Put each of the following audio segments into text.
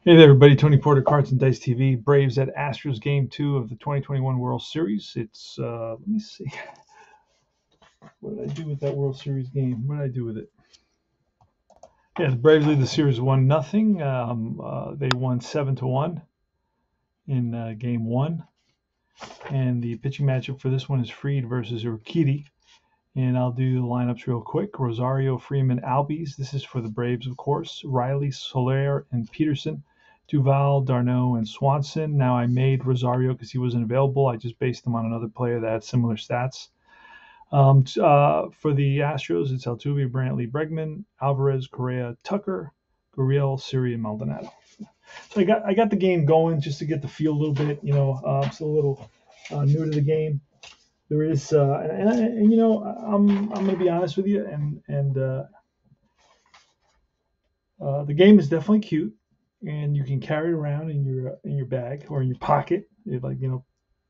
Hey there, everybody. Tony Porter, Cards and Dice TV. Braves at Astros Game 2 of the 2021 World Series. It's, let me see. What did I do with that World Series game? What did I do with it? Yeah, the Braves lead the series 1-0. They won 7-1 in Game 1. And the pitching matchup for this one is Fried versus Urquidy. And I'll do the lineups real quick. Rosario, Freeman, Albies. This is for the Braves, of course. Riley, Soler, and Peterson. Duval, Darno, and Swanson. Now I made Rosario because he wasn't available. I just based him on another player that had similar stats. For the Astros, it's Altuve, Brantley, Bregman, Alvarez, Correa, Tucker, Gurriel, Siri, and Maldonado. So I got the game going just to get the feel a little bit. I'm still a little new to the game. There is, and I'm going to be honest with you, and the game is definitely cute, and you can carry it around in your bag or in your pocket,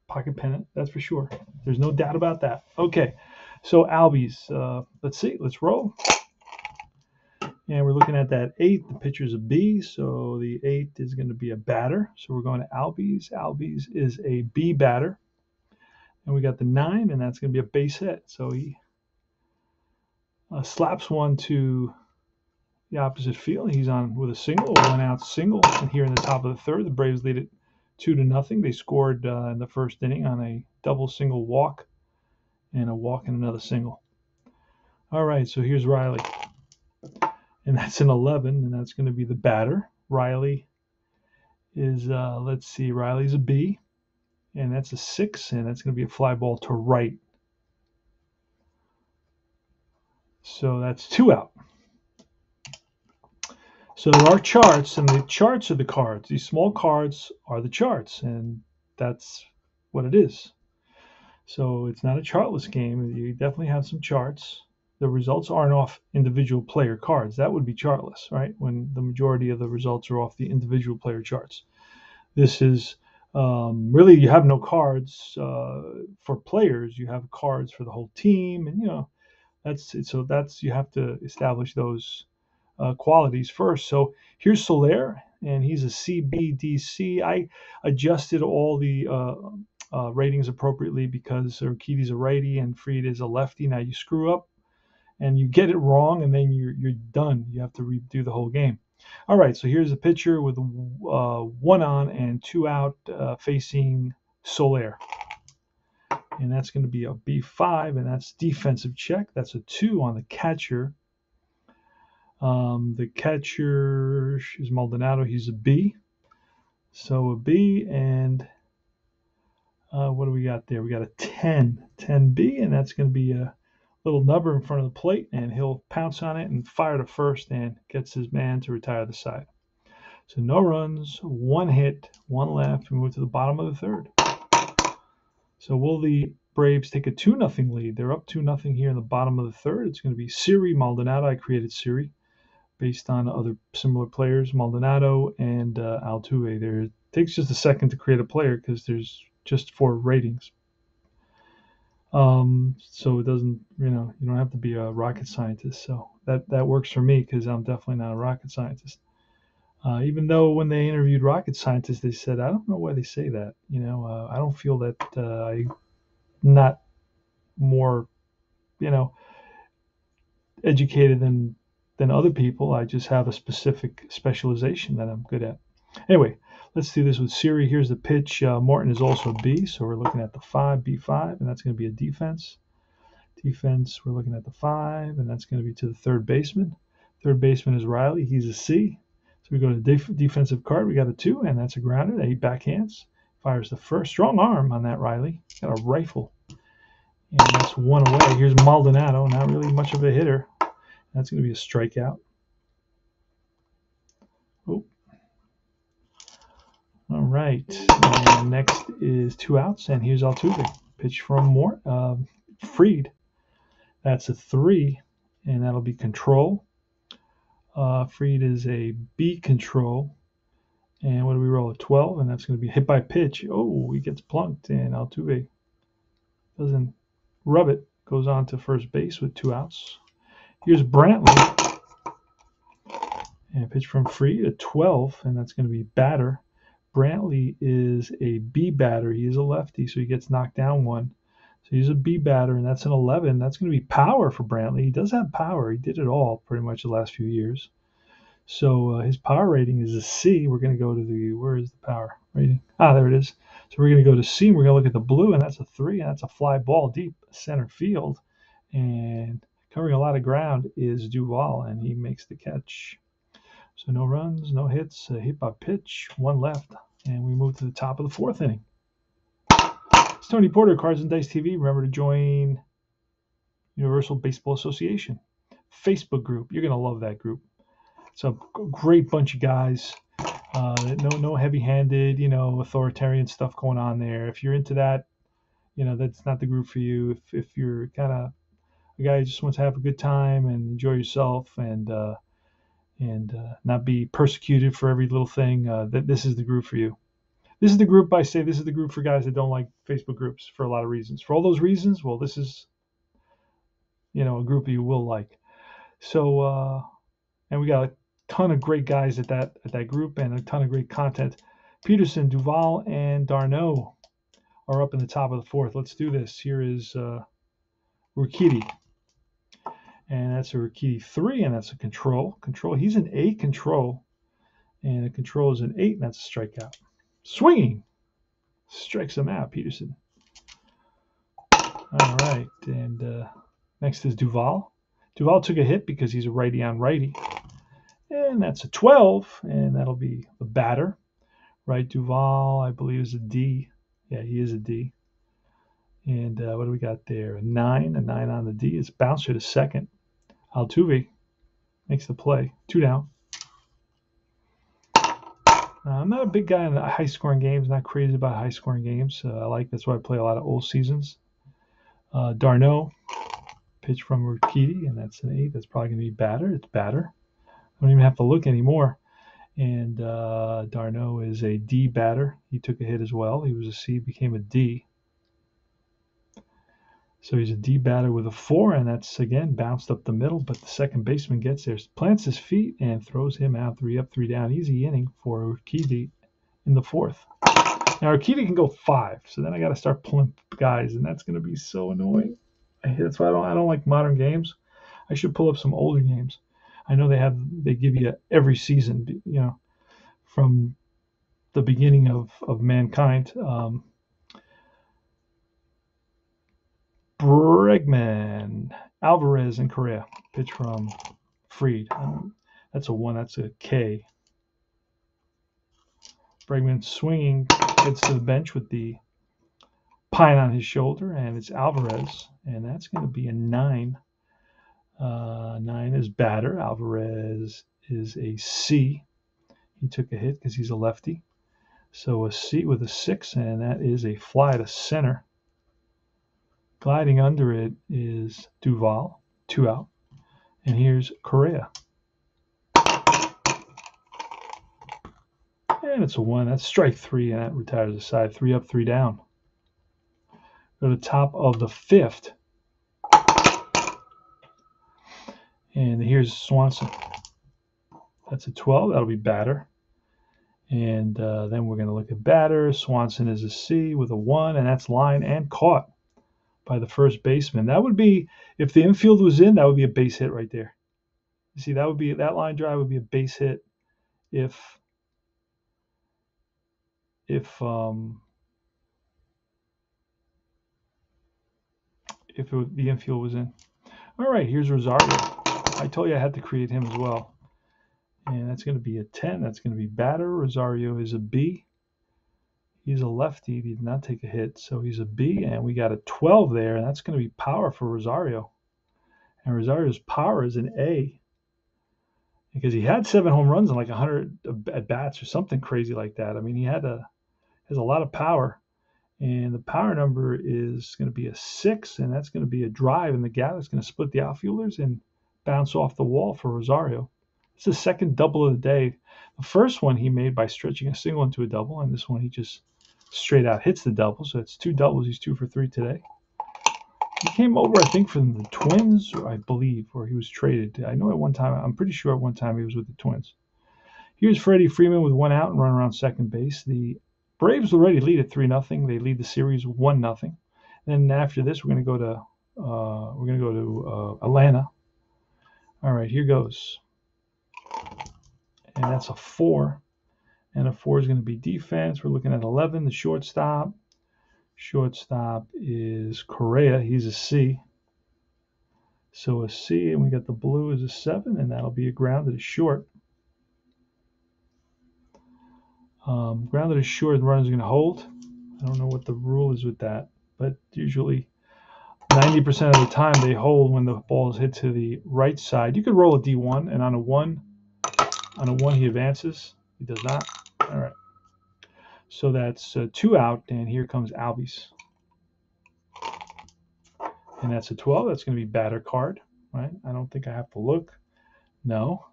pocket pennant. That's for sure. There's no doubt about that. Okay, so Albies, let's see, let's roll, and we're looking at that 8. The pitcher's a B, so the 8 is going to be a batter. So we're going to Albies. Albies is a B batter, and we got the 9, and that's going to be a base hit. So he slaps one to the opposite field. He's on with a single, a 1-out single. And here in the top of the third, the Braves lead it 2-0. They scored in the first inning on a double single walk and a walk and another single. All right, so here's Riley. And that's an 11, and that's going to be the batter. Riley is, let's see, Riley's a B, and that's a 6, and that's going to be a fly ball to right. So that's 2 out. So there are charts, and the charts are the cards. These small cards are the charts, and that's what it is. So it's not a chartless game. You definitely have some charts. The results aren't off individual player cards. That would be chartless, right? When the majority of the results are off the individual player charts. This is really, you have no cards for players. You have cards for the whole team, and you have to establish those qualities first. So here's Soler, and he's a CBDC. I adjusted all the ratings appropriately because Urquidy's a righty and Fried is a lefty. Now you screw up and you get it wrong, and then you're done. You have to redo the whole game. All right, so here's a pitcher with 1 on and 2 out facing Soler. And that's going to be a B5, and that's defensive check. That's a 2 on the catcher. The catcher is Maldonado. He's a B. So a B, and what do we got there? We got a 10B, and that's going to be a little nubber in front of the plate, and he'll pounce on it and fire to first and gets his man to retire the side. So no runs, 1 hit, 1 left. We move to the bottom of the third. So will the Braves take a 2-0 lead? They're up 2-0 here in the bottom of the third. It's going to be Siri, Maldonado. I created Siri based on other similar players, Maldonado and Altuve. There, it takes just a second to create a player because there's just 4 ratings. So it doesn't, you don't have to be a rocket scientist. So that works for me because I'm definitely not a rocket scientist. Even though when they interviewed rocket scientists, they said, I don't know why they say that. I don't feel that I'm not more, educated than other people. I just have a specific specialization that I'm good at. Anyway, let's do this with Siri. Here's the pitch. Morton is also a B, so we're looking at the 5, B5, and that's going to be a defense. Defense, we're looking at the 5, and that's going to be to the third baseman. Third baseman is Riley. He's a C. So we go to defensive card. We got a 2, and that's a grounded. 8 backhands. Fires the first. Strong arm on that Riley. Got a rifle. And that's 1 away. Here's Maldonado. Not really much of a hitter. That's going to be a strikeout. Oh. All right. And next is 2 outs, and here's Altuve. Pitch from Fried. That's a 3, and that'll be control. Fried is a B control. And what do we roll? A 12, and that's going to be hit by pitch. Oh, he gets plunked, and Altuve doesn't rub it. Goes on to first base with 2 outs. Here's Brantley, And pitch from Fried, a 12, and that's going to be batter. Brantley is a B batter. He is a lefty, so he gets knocked down one. So he's a B batter, and that's an 11. That's going to be power for Brantley. He does have power. He did it all pretty much the last few years. So his power rating is a C. We're going to go to where is the power rating? Ah, there it is. So we're going to go to C, and we're going to look at the blue, and that's a 3, and that's a fly ball deep center field. And covering a lot of ground is Duvall, and he makes the catch. So no runs, no hits, a hit by pitch, one left, and we move to the top of the 4th inning. It's Tony Porter, Cards and Dice TV. Remember to join Universal Baseball Association Facebook group. You're going to love that group. It's a great bunch of guys. No heavy-handed, authoritarian stuff going on there. If you're into that, that's not the group for you. If you're kind of a guy who just wants to have a good time and enjoy yourself and not be persecuted for every little thing, this is the group for you. This is the group this is the group for guys that don't like Facebook groups for a lot of reasons. For all those reasons, well, this is, a group you will like. So, and we got a ton of great guys at that group and a ton of great content. Peterson, Duvall, and d'Arnaud are up in the top of the 4th. Let's do this. Here is Urquidy. And that's a Urquidy 3, and that's a control. He's an 8 control. And a control is an 8, and that's a strikeout. Swinging. Strikes him out, Peterson. All right. And next is Duvall. Duvall took a hit because he's a righty on righty. And that's a 12, and that'll be the batter. Right, Duvall, I believe, is a D. Yeah, he is a D. And what do we got there? A 9 on the D. It's bouncer to second. Altuve makes the play. 2 down. I'm not a big guy in high-scoring games. Not crazy about high-scoring games. That's why I play a lot of old seasons. d'Arnaud, pitch from Urquidy, and that's an 8. That's probably going to be batter. It's batter. I don't even have to look anymore. And d'Arnaud is a D batter. He took a hit as well. He was a C, became a D. So he's a D batter with a 4, and that's, again, bounced up the middle, but the second baseman gets there, plants his feet, and throws him out. 3 up, 3 down. Easy inning for Urquidy in the 4th. Now, Urquidy can go 5, so then I got to start pulling guys, and that's going to be so annoying. That's why I don't like modern games. I should pull up some older games. I know they give you every season, from the beginning of mankind. Bregman, Alvarez, and Correa. Pitch from Fried. That's a 1. That's a K. Bregman swinging, gets to the bench with the pine on his shoulder, and it's Alvarez, and that's going to be a 9. 9 is batter. Alvarez is a C. He took a hit because he's a lefty. So a C with a 6, and that is a fly to center. Gliding under it is Duvall, 2 out. And here's Correa. And it's a 1. That's strike 3, and that retires the side. 3 up, 3 down. Go to the top of the 5th. And here's Swanson. That's a 12. That'll be batter. And then we're going to look at batter. Swanson is a C with a 1, and that's line and caught by the first baseman. That would be, if the infield was in, that would be a base hit right there. You see, that line drive would be a base hit if the infield was in. All right, here's Rosario. I told you I had to create him as well. And that's going to be a 10. That's going to be batter. Rosario is a B. He's a lefty. He did not take a hit, so he's a B. And we got a 12 there, and that's going to be power for Rosario. And Rosario's power is an A, because he had 7 home runs and like 100 at bats or something crazy like that. I mean, he has a lot of power. And the power number is going to be a 6, and that's going to be a drive in the gap. That's going to split the outfielders and bounce off the wall for Rosario. It's the second double of the day. The first one he made by stretching a single into a double, and this one he just straight out hits the double. So it's 2 doubles. He's 2 for 3 today. He came over, I think, from the Twins, I believe, or he was traded. I know at one time, I'm pretty sure at one time he was with the Twins. Here's Freddie Freeman with 1 out and run around second base. The Braves already lead at 3-0. They lead the series 1-0. Then after this, we're going to go to Atlanta. All right, here goes, and that's a 4. And a 4 is going to be defense. We're looking at 11, the shortstop. Shortstop is Correa. He's a C. So a C, and we got the blue as a 7, and that'll be a grounded as short. Grounded as short, the runner's going to hold. I don't know what the rule is with that, but usually 90% of the time they hold when the ball is hit to the right side. You could roll a D1, and on a 1 he advances. He does not. All right. So that's 2 out, and here comes Albies. And that's a 12. That's going to be batter card, right? I don't think I have to look. No.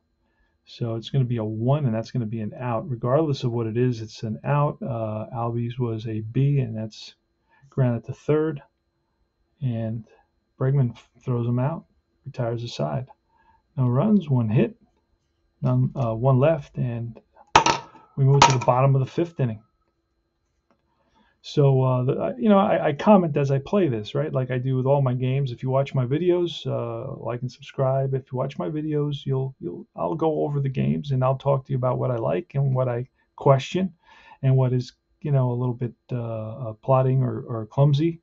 So it's going to be a 1, and that's going to be an out. Regardless of what it is, it's an out. Albies was a B, and that's grounded to third. And Bregman throws him out, retires the side. No runs, 1 hit, none, 1 left, and we move to the bottom of the 5th inning. So, I comment as I play this, right? Like I do with all my games. If you watch my videos, like and subscribe. If you watch my videos, I'll go over the games and I'll talk to you about what I like and what I question, and what is, a little bit plotting or clumsy,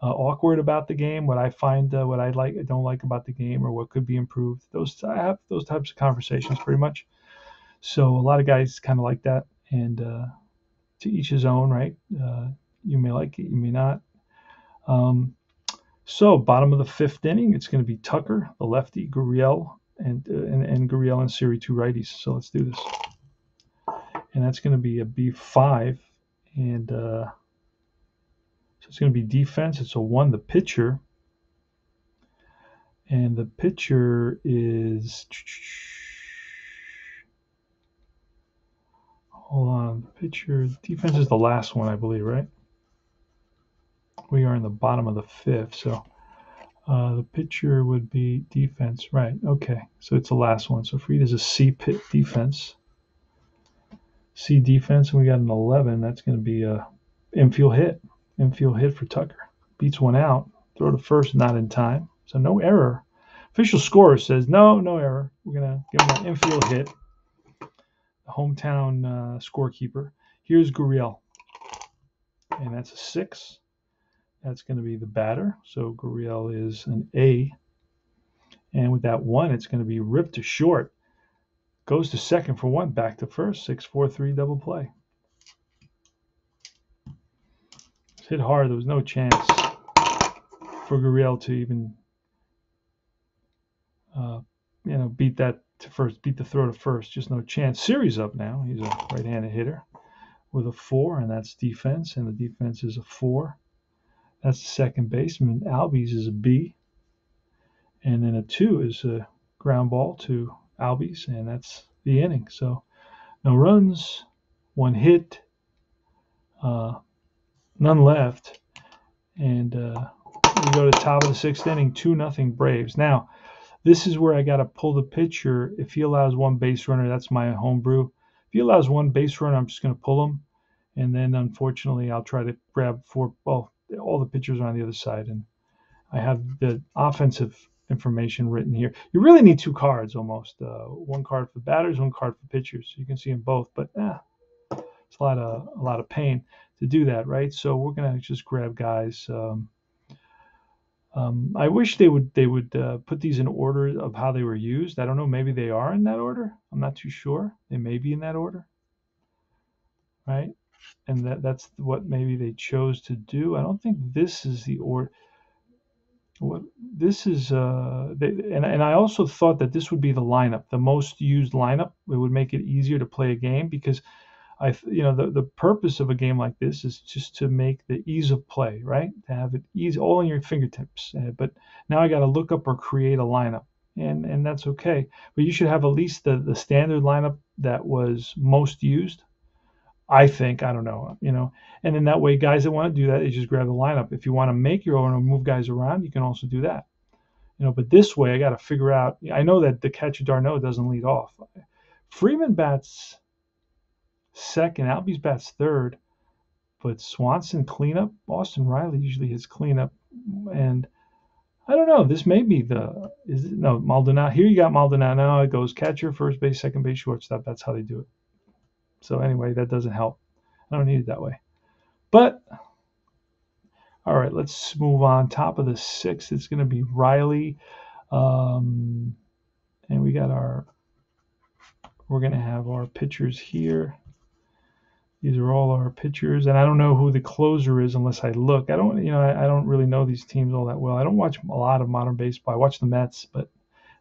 awkward about the game. What I find, what I like, don't like about the game, or what could be improved. I have those types of conversations pretty much. So a lot of guys kind of like that, and to each his own, right? You may like it, you may not. So bottom of the 5th inning, it's going to be Tucker, the lefty, Gurriel, and Gurriel and Siri, 2 righties. So let's do this. And that's going to be a B5, and so it's going to be defense. It's a 1. The pitcher, and the pitcher is. Hold on, the pitcher. Defense is the last one, I believe, right? We are in the bottom of the 5th, so the pitcher would be defense, right? Okay, so it's the last one. So Fried is a C pit defense. C defense, and we got an 11. That's going to be a infield hit. Infield hit for Tucker. Beats 1 out. Throw to first, not in time. So no error. Official scorer says no error. We're going to give him an infield hit. The hometown scorekeeper. Here's Gurriel, and that's a 6. That's going to be the batter. So Gurriel is an A. And with that 1, it's going to be ripped to short. Goes to second for 1, back to first. 6-4-3 double play. It's hit hard. There was no chance for Gurriel to even beat that to first, beat the throw to first. Just no chance. Siri's up now. He's a right-handed hitter with a 4, and that's defense. And the defense is a 4. That's the second baseman. Albies is a B. And then a 2 is a ground ball to Albies, and that's the inning. So no runs, 1 hit, none left. And we go to top of the 6th inning, 2-0 Braves. Now, this is where I got to pull the pitcher. If he allows 1 base runner, that's my home brew. If he allows 1 base runner, I'm just going to pull him. And then, unfortunately, I'll try to grab 4. Well, all the pitchers are on the other side, and I have the offensive information written here. You really need 2 cards almost. 1 card for batters, 1 card for pitchers. You can see them both, but it's a lot of pain to do that, right? So we're gonna just grab guys. I wish they would put these in order of how they were used. I don't know. Maybe they are in that order. I'm not too sure. They may be in that order, right? And that's what maybe they chose to do. I don't think this is the order. What this is, and I also thought that this would be the lineup, the most used lineup. It would make it easier to play a game, because the purpose of a game like this is just to make the ease of play, right? To have it easy, all in your fingertips. But now I got to look up or create a lineup, and that's okay. But you should have at least the standard lineup that was most used. I think, I don't know, and then that way guys that want to do that, they just grab the lineup. If you want to make your own or move guys around, you can also do that, but this way I got to figure out. I know that the catcher d'Arnaud doesn't lead off. Freeman bats second. Albies bats third. But Swanson cleanup. Austin Riley usually hits cleanup. And I don't know. This may be no, Maldonado. Here you got Maldonado. Now it goes catcher, first base, second base, shortstop. That's how they do it. So anyway, that doesn't help. I don't need it that way. But all right, let's move on. Top of the sixth, it's going to be Riley. And we got we're going to have our pitchers here. These are all our pitchers, and I don't know who the closer is unless I look. I don't really know these teams all that well. I don't watch a lot of modern baseball. I watch the Mets, but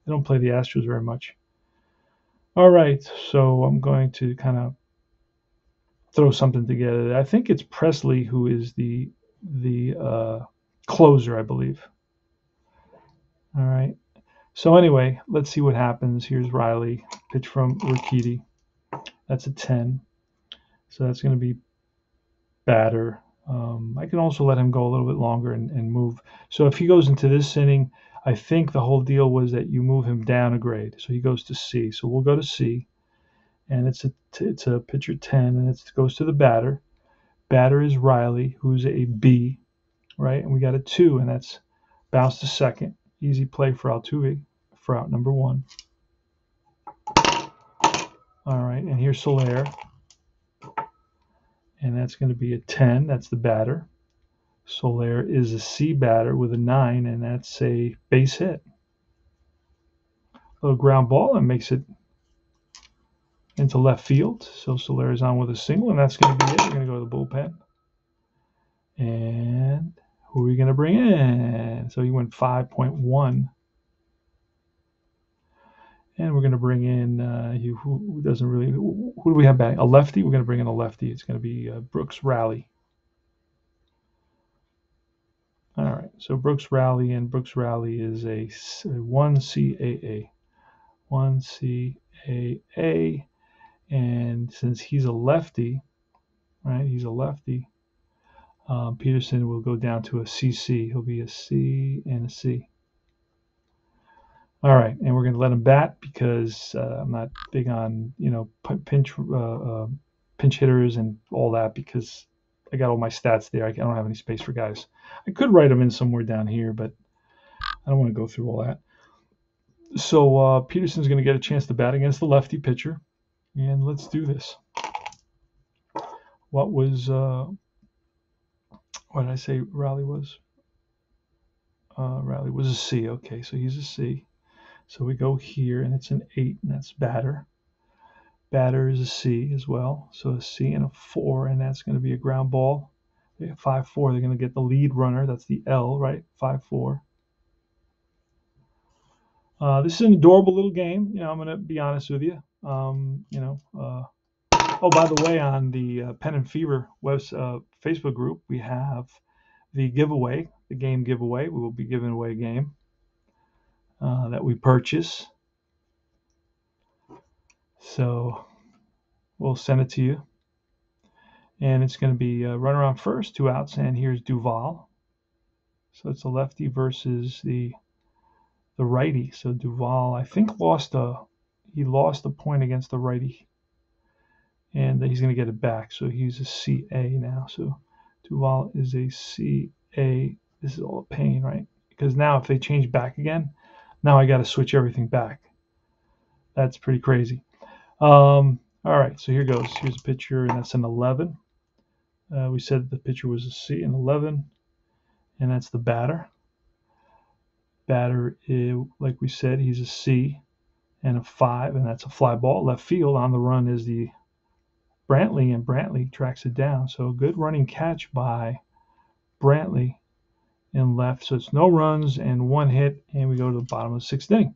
I don't play the Astros very much. All right, so I'm going to kind of throw something together. I think it's Presley who is the closer, I believe. All right. So anyway, let's see what happens. Here's Riley, pitch from Urquidy. That's a 10. So that's going to be batter. I can also let him go a little bit longer and move. So if he goes into this inning, I think the whole deal was that you move him down a grade. So he goes to C. So we'll go to C. And it's a pitcher 10, and it goes to the batter. Batter is Riley, who's a B, right? And we got a 2, and that's bounce to second. Easy play for Altuve for out number 1. All right, and here's Soler. And that's going to be a 10. That's the batter. Soler is a C batter with a 9, and that's a base hit. A little ground ball and makes it into left field. So Soler is on with a single, and that's going to be it. We're going to go to the bullpen. And who are we going to bring in? So he went 5.1. And we're going to bring in who doesn't really. Who do we have batting? A lefty. We're going to bring in a lefty. It's going to be Brooks Raley. All right. So Brooks Raley, and Brooks Raley is a 1 CAA. 1 CAA. And since he's a lefty, right? He's a lefty. Peterson will go down to a CC. He'll be a C and a C. All right, and we're going to let him bat because I'm not big on pinch hitters and all that because I got all my stats there. I don't have any space for guys. I could write them in somewhere down here, but I don't want to go through all that. So Peterson's going to get a chance to bat against the lefty pitcher, and let's do this. What did I say Riley was? Riley was a C. Okay, so he's a C. So we go here, and it's an 8, and that's batter. Batter is a C as well. So a C and a 4, and that's going to be a ground ball. 5-4, they're going to get the lead runner. That's the L, right? 5-4. This is an adorable little game. I'm going to be honest with you. Oh, by the way, on the Pen and Fever Facebook group, we have the giveaway, the game giveaway. We will be giving away a game that we purchase. So we'll send it to you. And it's going to be runner on first, 2 outs, and here's Duval. So it's a lefty versus the righty. So Duval, I think, lost a point against the righty. And he's going to get it back. So he's a CA now. So Duval is a CA. This is all a pain, right? Because now if they change back again, now I got to switch everything back. That's pretty crazy. All right, so here goes. Here's a pitcher, and that's an 11. We said the pitcher was a C, an 11, and that's the batter. Batter, like we said, he's a C and a 5, and that's a fly ball. Left field. On the run is the Brantley, and Brantley tracks it down. So a good running catch by Brantley in left. So it's no runs and 1 hit, and we go to the bottom of the 6th inning.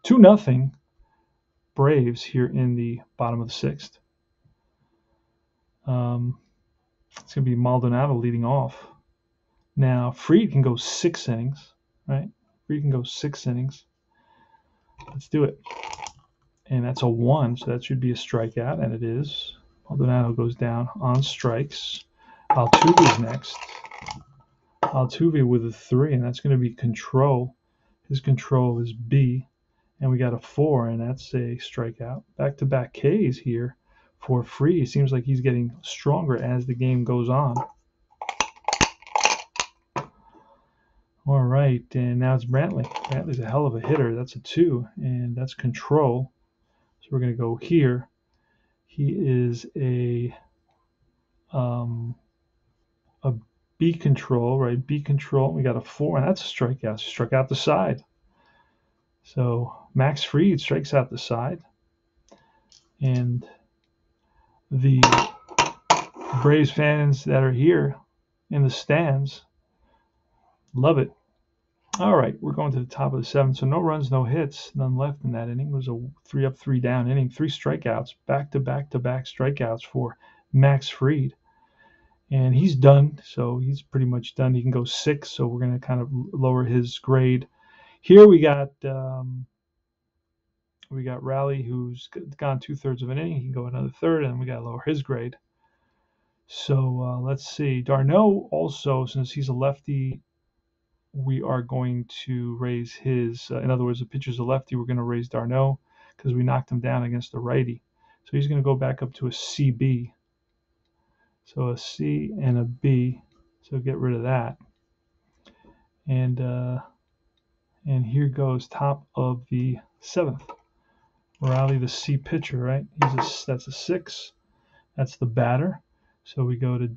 2-0 Braves here in the bottom of the 6th. It's going to be Maldonado leading off. Now, Fried can go 6 innings, right? Fried can go 6 innings. Let's do it. And that's a 1, so that should be a strikeout, and it is. Maldonado goes down on strikes. Altuve's next. Altuve with a 3, and that's going to be control. His control is B, And we got a 4, and that's a strikeout. Back-to-back Ks here for Fried. It seems like he's getting stronger as the game goes on. All right, and now it's Brantley. Brantley's a hell of a hitter. That's a 2, and that's control. So we're going to go here. He is a B control, right? B control. We got a 4, and that's a strikeout. He struck out the side. So Max Fried strikes out the side. And the Braves fans that are here in the stands love it. All right, we're going to the top of the 7th. So no runs, no hits, none left in that inning. It was a 3 up, 3 down inning, 3 strikeouts, back-to-back-to-back strikeouts for Max Fried. And he's done, so he's pretty much done. He can go 6, so we're going to kind of lower his grade. Here we got Raleigh, who's gone 2/3 of an inning. He can go another third, and we got to lower his grade. So let's see. Darno also, since he's a lefty, we are going to raise his. In other words, the pitcher's a lefty. We're going to raise Darno because we knocked him down against a righty. So he's going to go back up to a CB. So a C and a B. So get rid of that. And here goes top of the 7th. Raleigh, the C pitcher, right? That's a 6. That's the batter. So we go to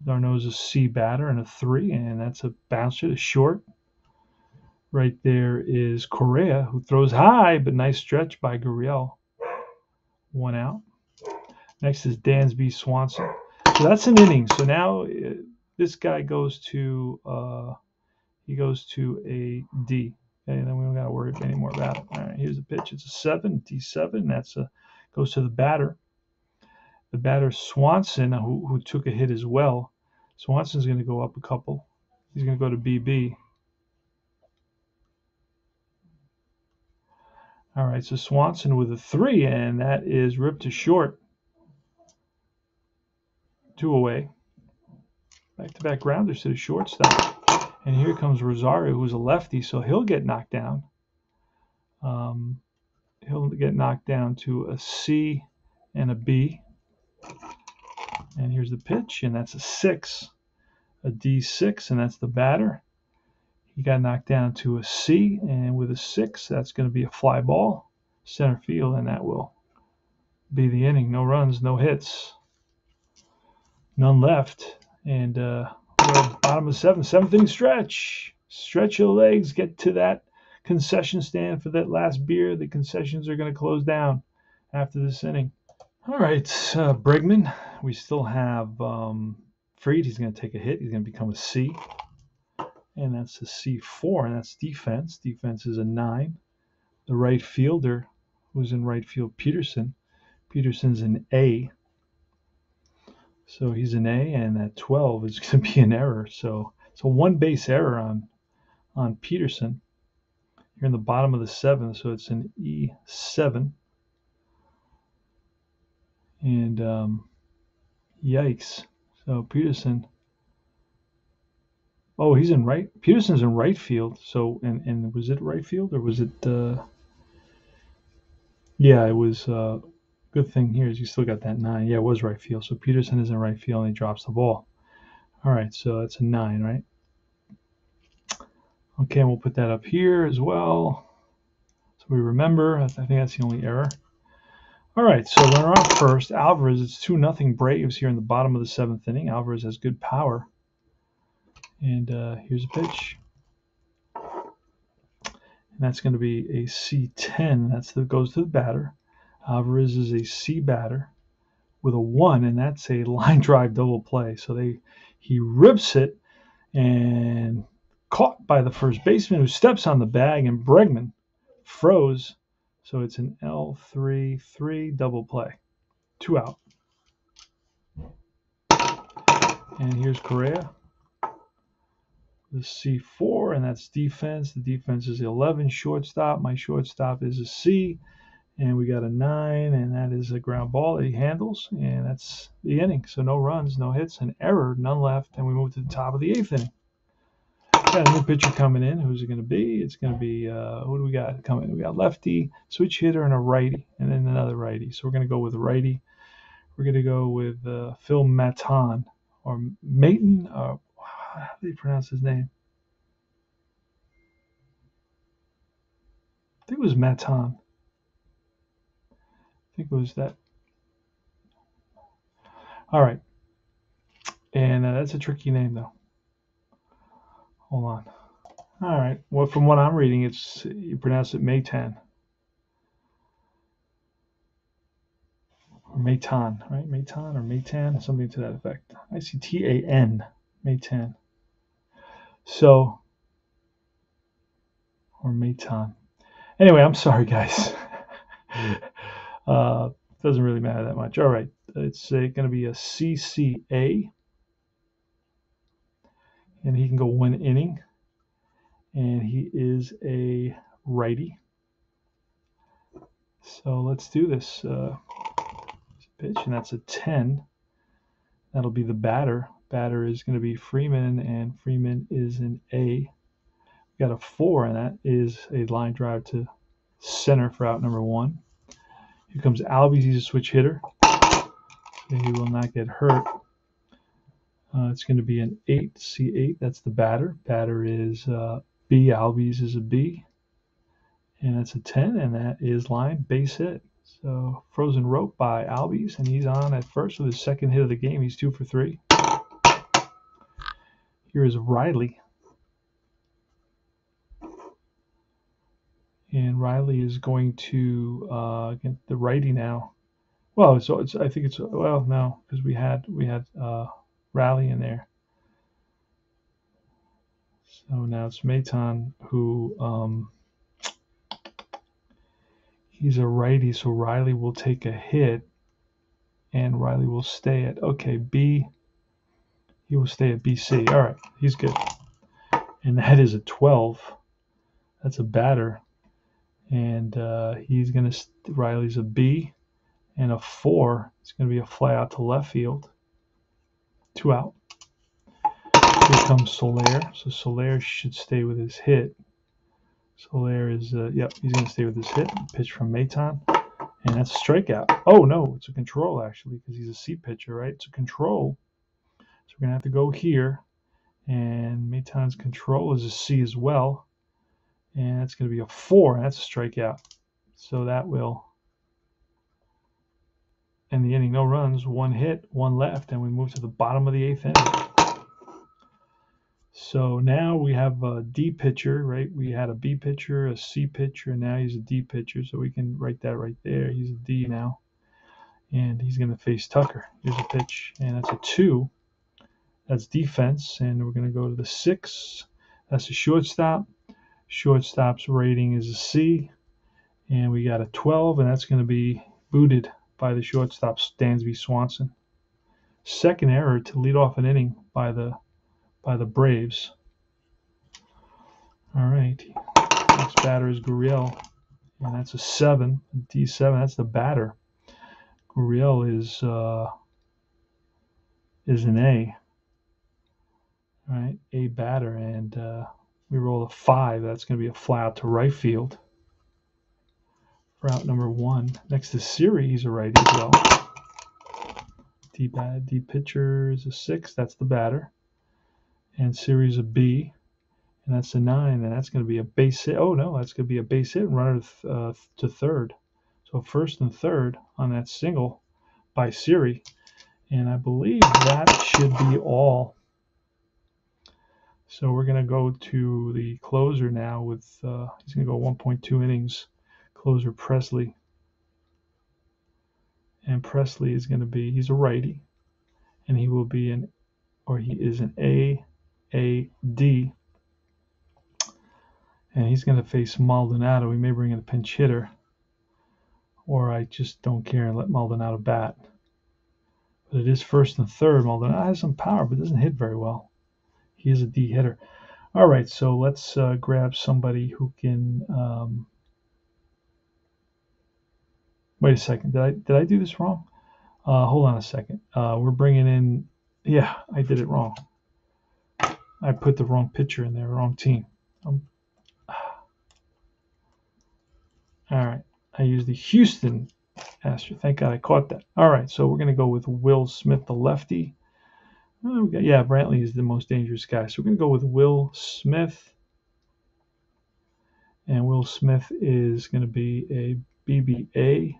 Darno's a C batter and a 3, and that's a bouncer to short. Right there is Correa, who throws high, but nice stretch by Gurriel. 1 out. Next is Dansby Swanson. So that's an inning. So now this guy goes to a D. Okay, and then we don't got to worry any more about it. All right, here's the pitch. It's a 7, D7. That's goes to the batter. The batter Swanson, who took a hit as well. Swanson's going to go up a couple. He's going to go to BB. All right, so Swanson with a 3, and that is ripped to short. 2 away. Back-to-back grounders to the shortstop. And here comes Rosario, who's a lefty, so he'll get knocked down. He'll get knocked down to a C and a B. And here's the pitch, and that's a 6, a D6, and that's the batter. He got knocked down to a C, and with a 6, that's going to be a fly ball, center field, and that will be the inning. No runs, no hits, none left. And we're at the bottom of the 7th inning stretch. Stretch your legs, get to that concession stand for that last beer. The concessions are going to close down after this inning. All right, Bregman. We still have Fried. He's going to take a hit. He's going to become a C. And that's a C4, and that's defense. Defense is a 9. The right fielder, who's in right field, Peterson. Peterson's an A. So he's an A, and that 12 is going to be an error. So it's a 1 base error on Peterson. You're in the bottom of the 7th, so it's an E7. And yikes. So Peterson. Oh, he's in right. Peterson's in right field. So and was it right field or was it? Yeah, it was. Good thing here is you still got that 9. Yeah, it was right field. So Peterson is in right field and he drops the ball. All right, so that's a 9, right? Okay, and we'll put that up here as well. So we remember. I think that's the only error. All right, so runner on first. Alvarez. It's 2-0 Braves here in the bottom of the 7th inning. Alvarez has good power. And here's a pitch. And that's going to be a C10. Goes to the batter. Alvarez is a C batter with a 1, and that's a line drive double play. So he rips it and caught by the first baseman who steps on the bag, and Bregman froze. So it's an L3-3 double play. 2 out. And here's Correa. The C4, and that's defense. The defense is 11. Shortstop. My shortstop is a C. And we got a 9, and that is a ground ball that he handles. And that's the inning. So no runs, no hits, an error, none left. And we move to the top of the 8th inning. Got a new pitcher coming in. Who's it going to be? It's going to be, who do we got coming? We got lefty, switch hitter, and a righty, and then another righty. So we're going to go with a righty. We're going to go with Phil Maton, or Maton. How do you pronounce his name? I think it was Maton. I think it was that. All right. And that's a tricky name, though. Hold on. All right. Well, from what I'm reading, it's you pronounce it Maytan or Maytan, right? Maytan or Maytan, something to that effect. I see Tan, Maytan. So, or Maytan. Anyway, I'm sorry, guys. Doesn't really matter that much. All right. It's going to be a CCA, and he can go 1 inning, and he is a righty. So let's do this. Pitch, and that's a 10. That'll be the batter. Batter is going to be Freeman, and Freeman is an A. We got a 4, and that is a line drive to center for out number 1. Here comes Albies. He's a switch hitter. He will not get hurt. It's going to be an 8, C8. That's the batter. Batter is B. Albies is a B. And that's a 10, and that is line base hit. So frozen rope by Albies, and he's on at first with his second hit of the game. He's 2 for 3. Here is Riley. And Riley is going to get the righty now. Well, so it's I think it's well no, because we had Riley in there. So now it's Maton who he's a righty, so Riley will take a hit, and Riley will stay at B. He will stay at BC. All right, he's good. And that is a 12. That's a batter, and he's gonna Riley's a B, and a 4. It's gonna be a fly out to left field. 2 out. Here comes Soler. So Soler should stay with his hit. Soler is, he's going to stay with his hit. Pitch from Maton. And that's a strikeout. Oh, no, it's a control, actually, because he's a C pitcher, right? It's a control. So we're going to have to go here. And Maton's control is a C as well. And that's going to be a 4, and that's a strikeout. So that will end the inning. No runs, 1 hit, 1 left, and we move to the bottom of the 8th inning. So now we have a D pitcher, right? We had a B pitcher, a C pitcher, and now he's a D pitcher. So we can write that right there. He's a D now. And he's going to face Tucker. Here's a pitch, and that's a 2. That's defense, and we're going to go to the 6. That's a shortstop. Shortstop's rating is a C. And we got a 12, and that's going to be booted by the shortstop, Dansby Swanson. Second error to lead off an inning by the Braves. All right. Next batter is Gurriel, and that's a 7. D7. That's the batter. Gurriel is an A. All right, A batter, and we roll a 5. That's going to be a fly out to right field for out number 1. Next is Siri. He's a righty as well. D pitcher is a 6. That's the batter. And Siri's a B, and that's a 9, and that's going to be a base hit. Oh, no, that's going to be a base hit and runner to third. So first and third on that single by Siri, and I believe that should be all. So we're going to go to the closer now with, he's going to go 1.2 innings, closer Presley. And Presley is going to be, he's a righty, and he will be he is an A-D, and he's going to face Maldonado. We may bring in a pinch hitter, or I just don't care and let Maldonado bat. But it is first and third. Maldonado has some power, but doesn't hit very well. He is a D hitter. All right, so let's grab somebody who can. Wait a second. Did I do this wrong? Hold on a second. We're bringing in. Yeah, I did it wrong. I put the wrong pitcher in there, wrong team. All right. I used the Houston Astros. Thank God I caught that. All right. So we're going to go with Will Smith, the lefty. Oh, yeah, Brantley is the most dangerous guy. So we're going to go with Will Smith. And Will Smith is going to be a BBA.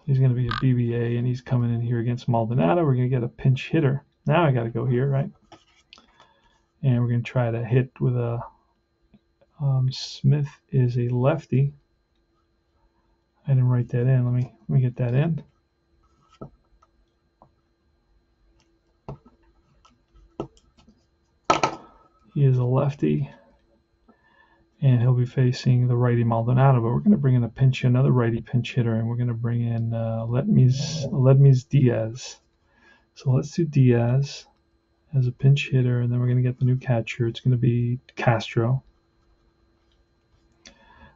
He's going to be a BBA, and he's coming in here against Maldonado. We're going to get a pinch hitter. Now I got to go here, right? And we're going to try to hit with a Smith is a lefty. I didn't write that in. Let me get that in. He is a lefty, and he'll be facing the righty Maldonado. But we're going to bring in another righty pinch hitter, and we're going to bring in Ledmes Diaz. So let's do Diaz as a pinch hitter, and then we're going to get the new catcher. It's going to be Castro.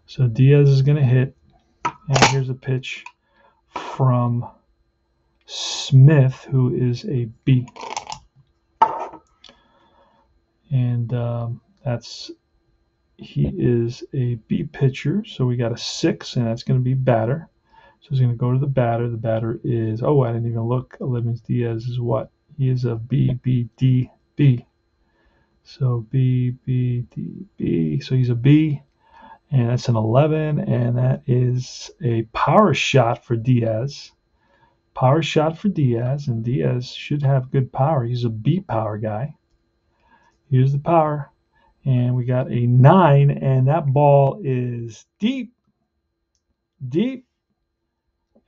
So Diaz is going to hit, and here's a pitch from Smith, who is a B. And he is a B pitcher, so we got a 6, and that's going to be batter. So he's going to go to the batter. The batter is, I didn't even look. Ledmes Diaz is what? He is a B, B, D, B. So B, B, D, B. So he's a B, and that's an 11, and that is a power shot for Diaz. Power shot for Diaz, and Diaz should have good power. He's a B power guy. Here's the power, and we got a 9, and that ball is deep, deep,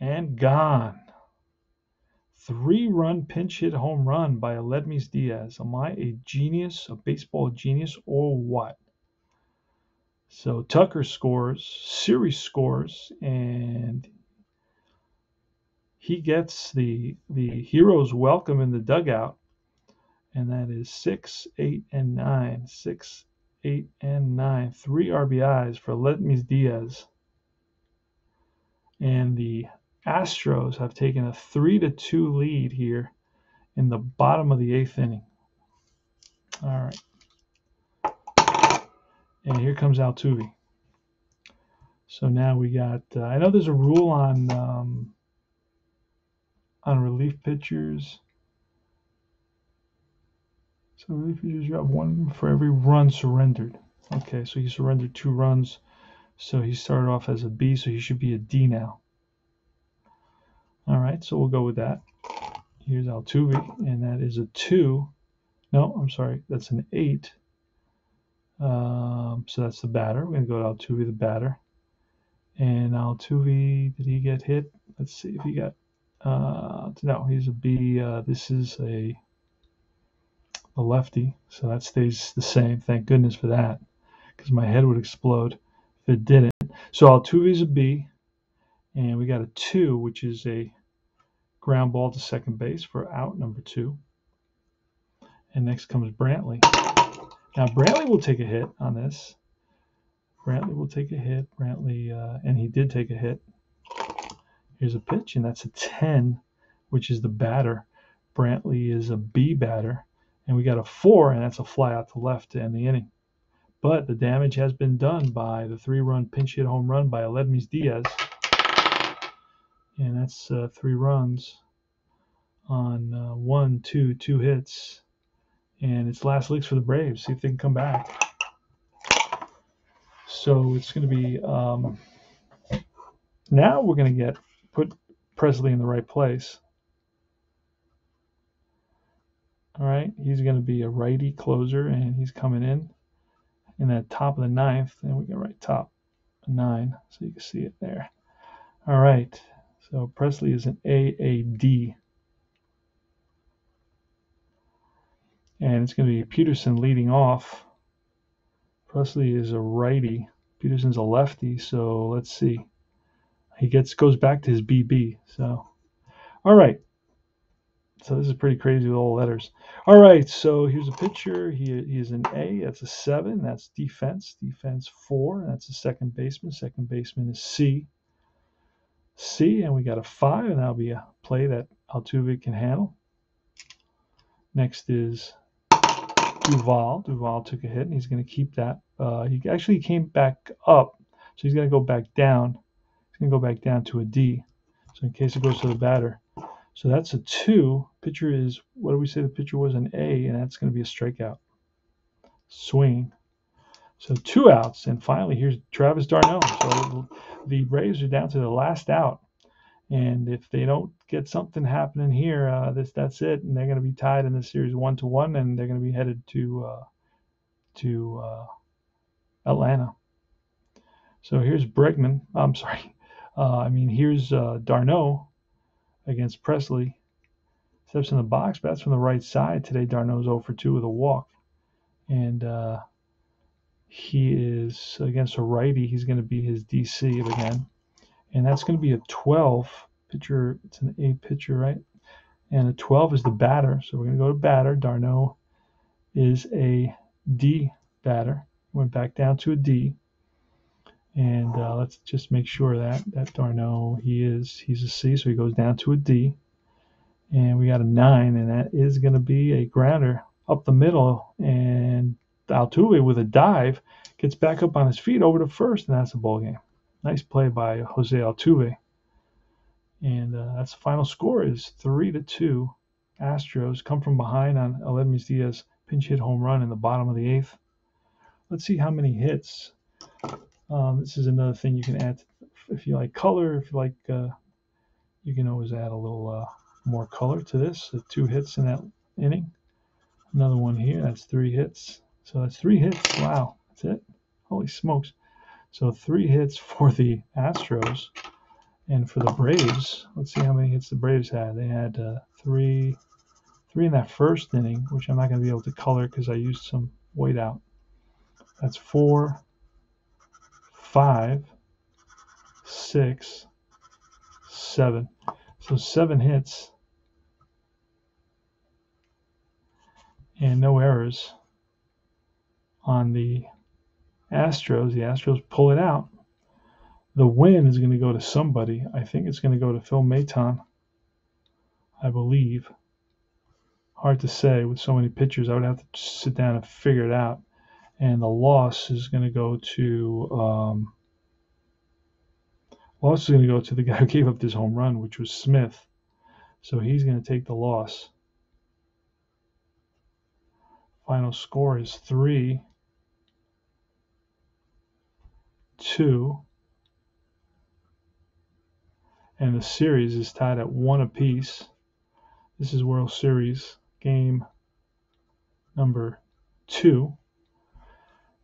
and gone. 3-run pinch hit home run by Ledmes Diaz. Am I a genius, a baseball genius, or what? So Tucker scores, Siri scores, and he gets the hero's welcome in the dugout. And that is 6, 8, and 9. 6, 8, and 9. 3 RBIs for Ledmes Diaz. And the Astros have taken a 3-2 lead here in the bottom of the 8th inning. All right. And here comes Altuve. So now we got, I know there's a rule on relief pitchers. So relief pitchers, you have 1 for every run surrendered. Okay, so he surrendered 2 runs. So he started off as a B, so he should be a D now. All right, so we'll go with that. Here's Altuve, and that is a 2. No, I'm sorry, that's an 8. So that's the batter. We're going to go to Altuve, the batter. And Altuve, did he get hit? Let's see if he got, no, he's a B. This is a lefty, so that stays the same. Thank goodness for that, because my head would explode if it didn't. So Altuve's a B, and we got a 2, which is a ground ball to second base for out number 2. And next comes Brantley. Now Brantley will take a hit on this. Brantley will take a hit. Brantley, and he did take a hit. Here's a pitch, and that's a 10, which is the batter. Brantley is a B batter, and we got a 4, and that's a fly out to left to end the inning. But the damage has been done by the 3-run pinch hit home run by Ledmes Diaz, and that's 3 runs on 2 hits, and it's last licks for the Braves. See if they can come back. So it's going to be now we're going to put Presley in the right place. All right, he's going to be a righty closer, and he's coming in that top of the 9th, and we can write top 9 so you can see it there. All right, so Presley is an AAD, and it's going to be Peterson leading off. Presley is a righty, Peterson's a lefty, so let's see. He goes back to his BB. So, all right. So this is pretty crazy with all letters. All right. So here's a pitcher. He is an A. That's a 7. That's defense. Defense 4. That's a second baseman. Second baseman is C. C, and we got a 5, and that'll be a play that Altuve can handle. Next is Duval. Duval took a hit, and he's going to keep that. He actually came back up, so he's going to go back down. He's going to go back down to a D, so in case it goes to the batter. So that's a 2. Pitcher is, what do we say the pitcher was? An A, and that's going to be a strikeout. Swing. So 2 outs, and finally here's Travis d'Arnaud. So the Braves are down to the last out, and if they don't get something happening here, that's it, and they're going to be tied in the series 1-1, and they're going to be headed to Atlanta. So here's Bregman. I'm sorry. Here's d'Arnaud against Presley. Steps in the box, bats from the right side. Today d'Arnaud's 0 for 2 with a walk, and he is against a righty. He's going to be his DC again, and that's going to be a 12 pitcher. It's an A pitcher, right? And a 12 is the batter. So we're going to go to batter. d'Arnaud is a D batter. Went back down to a D. And let's just make sure that d'Arnaud, he's a C, so he goes down to a D. And we got a 9, and that is going to be a grounder up the middle. And Altuve with a dive gets back up on his feet over to first, and that's a ball game. Nice play by Jose Altuve. And that's the final score is 3-2. Astros come from behind on Aledmys Diaz pinch hit home run in the bottom of the 8th. Let's see how many hits. This is another thing you can add if you like color. If you like, you can always add a little more color to this. 2 hits in that inning. Another one here. That's 3 hits. So that's 3 hits. Wow, that's it. Holy smokes! So 3 hits for the Astros, and for the Braves. Let's see how many hits the Braves had. They had 3 in that first inning, which I'm not going to be able to color because I used some white out. That's 4, 5, 6, 7. So 7 hits and no errors on the Astros. The Astros pull it out. The win is going to go to somebody. I think it's going to go to Phil Maton, I believe. Hard to say with so many pitchers. I would have to sit down and figure it out. And the loss is going to go to the guy who gave up this home run, which was Smith. So he's going to take the loss. Final score is 3-2. And the series is tied at 1 apiece. This is World Series game number 2.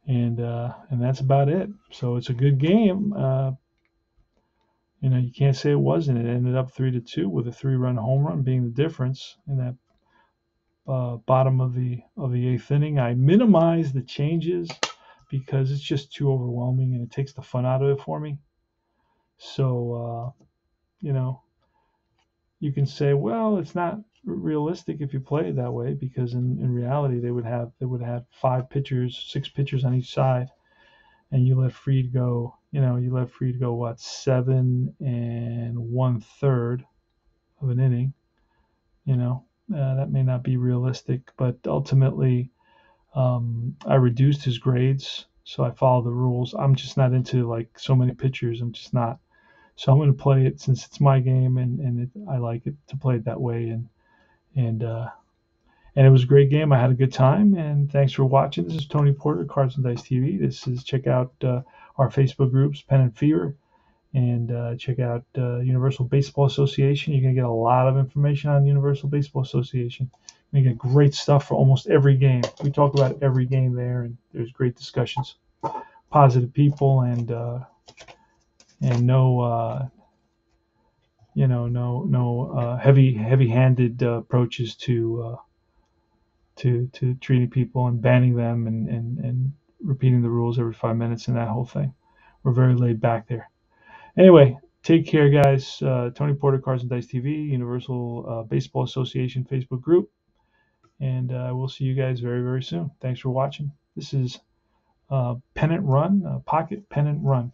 And that's about it. So it's a good game. You can't say it wasn't. It ended up 3-2 with a 3-run home run being the difference in that bottom of the 8th inning. I minimize the changes because it's just too overwhelming and it takes the fun out of it for me. So you can say, well, it's not realistic if you play it that way, because in reality they would have 5 pitchers, 6 pitchers on each side, and you let Fried go what, 7 1/3 of an inning. That may not be realistic, but ultimately I reduced his grades, so I follow the rules. I'm just not into like so many pitchers. I'm just not. So I'm going to play it since it's my game, and I like it to play it that way. And it was a great game. I had a good time, and thanks for watching. This is Tony Porter, Cards and Dice TV. Check out our Facebook groups, Pen and Fever, and check out Universal Baseball Association. You're going to get a lot of information on Universal Baseball Association. You get great stuff for almost every game. We talk about every game there, and there's great discussions. Positive people, and no heavy-handed approaches to treating people and banning them and repeating the rules every 5 minutes and that whole thing. We're very laid back there. Anyway, take care, guys. Tony Porter, Cards and Dice TV, Universal Baseball Association Facebook group, and we'll see you guys very, very soon. Thanks for watching. This is Pennant Run, Pocket Pennant Run.